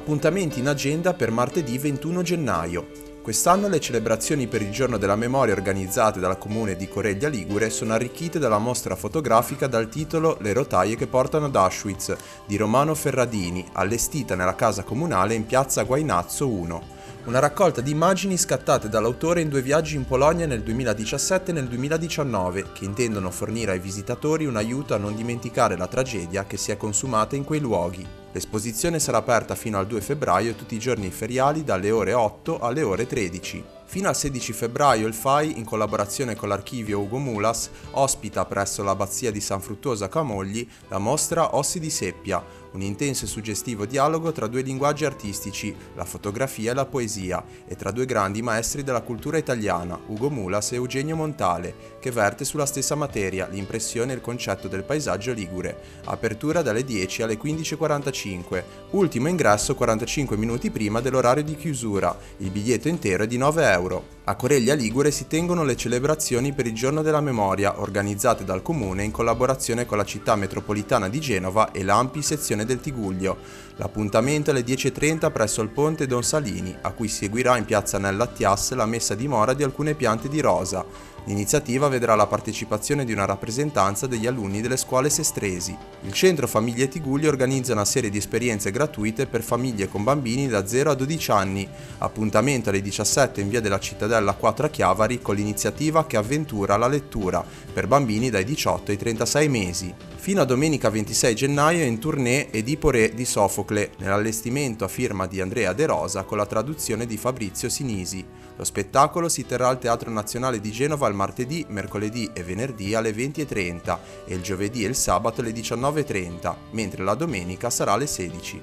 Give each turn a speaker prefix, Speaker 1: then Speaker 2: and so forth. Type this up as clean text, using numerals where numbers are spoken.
Speaker 1: appuntamenti in agenda per martedì 21 gennaio. Quest'anno le celebrazioni per il Giorno della Memoria organizzate dal comune di Coreglia Ligure sono arricchite dalla mostra fotografica dal titolo Le rotaie che portano ad Auschwitz di Romano Ferradini, allestita nella casa comunale in piazza Guainazzo 1. Una raccolta di immagini scattate dall'autore in 2 viaggi in Polonia nel 2017 e nel 2019, che intendono fornire ai visitatori un aiuto a non dimenticare la tragedia che si è consumata in quei luoghi. L'esposizione sarà aperta fino al 2 febbraio tutti i giorni feriali dalle ore 8 alle ore 13. Fino al 16 febbraio il FAI, in collaborazione con l'archivio Ugo Mulas, ospita presso l'abbazia di San Fruttuoso a Camogli la mostra Ossi di Seppia, un intenso e suggestivo dialogo tra 2 linguaggi artistici, la fotografia e la poesia, e tra 2 grandi maestri della cultura italiana, Ugo Mulas e Eugenio Montale, che verte sulla stessa materia, l'impressione e il concetto del paesaggio ligure. Apertura dalle 10 alle 15:45, ultimo ingresso 45 minuti prima dell'orario di chiusura, il biglietto intero è di 9 euro. A Coreglia Ligure si tengono le celebrazioni per il Giorno della Memoria, organizzate dal Comune in collaborazione con la città metropolitana di Genova e l'ANPI sezione del Tigullio. L'appuntamento è alle 10:30 presso il ponte Don Salini, a cui seguirà in piazza Nella Attias la messa a dimora di alcune piante di rosa. L'iniziativa vedrà la partecipazione di una rappresentanza degli alunni delle scuole sestresi. Il Centro Famiglie Tigullio organizza una serie di esperienze gratuite per famiglie con bambini da 0 a 12 anni. Appuntamento alle 17 in via della Cittadella 4 a Chiavari con l'iniziativa Che avventura la lettura per bambini dai 18 ai 36 mesi. Fino a domenica 26 gennaio è in tournée Edipo Re di Sofocle, nell'allestimento a firma di Andrea De Rosa con la traduzione di Fabrizio Sinisi. Lo spettacolo si terrà al Teatro Nazionale di Genova il martedì, mercoledì e venerdì alle 20:30 e il giovedì e il sabato alle 19:30, mentre la domenica sarà alle 16.